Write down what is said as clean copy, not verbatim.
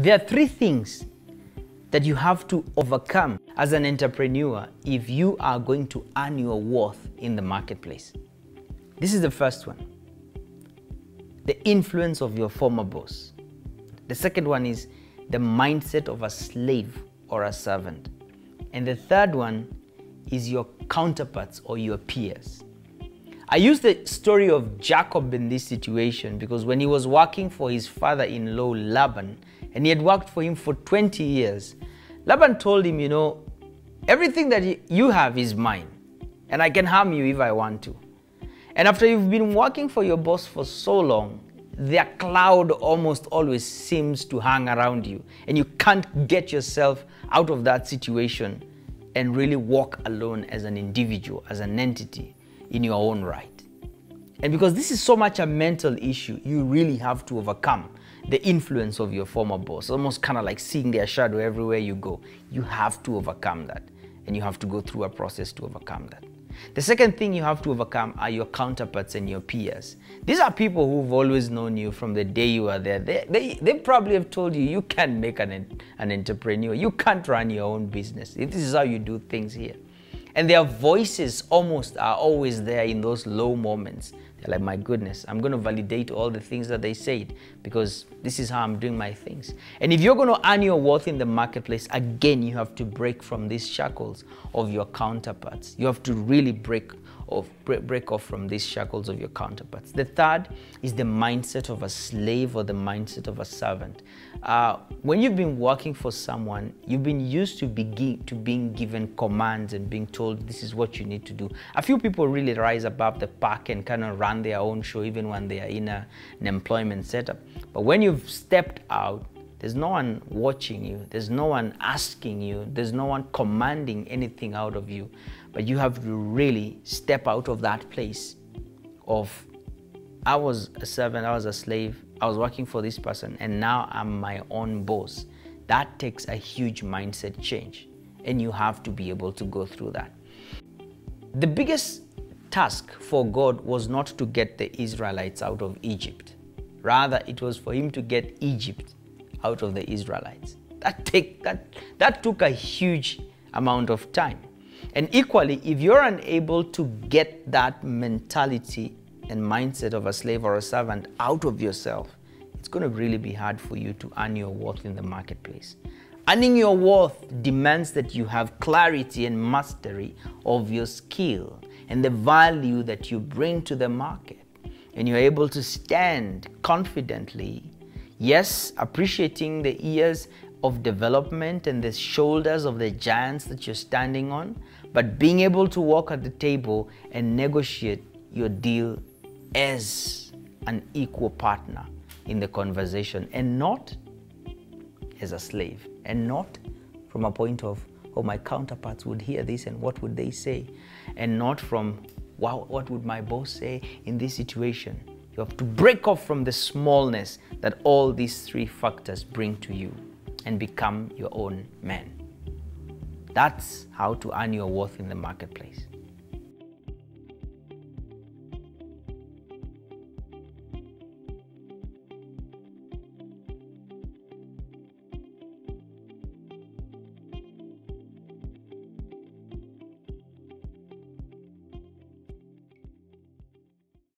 There are three things that you have to overcome as an entrepreneur if you are going to earn your worth in the marketplace. This is the first one: the influence of your former boss. The second one is the mindset of a slave or a servant. And the third one is your counterparts or your peers. I use the story of Jacob in this situation because when he was working for his father-in-law Laban, and he had worked for him for 20 years, Laban told him, everything that you have is mine, and I can harm you if I want to. And after you've been working for your boss for so long, their cloud almost always seems to hang around you, and you can't get yourself out of that situation and really walk alone as an individual, as an entity in your own right. And because this is so much a mental issue, you really have to overcome the influence of your former boss, almost kind of like seeing their shadow everywhere you go. You have to overcome that, and you have to go through a process to overcome that. The second thing you have to overcome are your counterparts and your peers. These are people who've always known you from the day you were there. They probably have told you, you can't make an entrepreneur, you can't run your own business. This is how you do things here. And their voices almost are always there in those low moments. They're like, my goodness, I'm going to validate all the things that they said because this is how I'm doing my things. And if you're going to earn your worth in the marketplace, again, you have to break from these shackles of your counterparts. You have to really break off from these shackles of your counterparts. The third is the mindset of a slave or the mindset of a servant. When you've been working for someone, you've been used to being given commands and being told this is what you need to do. A few people really rise above the pack and kind of run their own show even when they are in an employment setup. But when you've stepped out, there's no one watching you, there's no one asking you, there's no one commanding anything out of you. But you have to really step out of that place of, I was a servant, I was a slave, I was working for this person, and now I'm my own boss. That takes a huge mindset change, and you have to be able to go through that. The biggest task for God was not to get the Israelites out of Egypt. Rather, it was for him to get Egypt out of the Israelites. That took a huge amount of time. And equally, if you're unable to get that mentality and mindset of a slave or a servant out of yourself, it's going to really be hard for you to earn your worth in the marketplace. Earning your worth demands that you have clarity and mastery of your skill and the value that you bring to the market. And you're able to stand confidently, yes, appreciating the years of development and the shoulders of the giants that you're standing on, but being able to walk at the table and negotiate your deal as an equal partner in the conversation, and not as a slave, and not from a point of, oh, my counterparts would hear this and what would they say, and not from, wow, what would my boss say in this situation. You have to break off from the smallness that all these three factors bring to you and become your own man. That's how to earn your worth in the marketplace.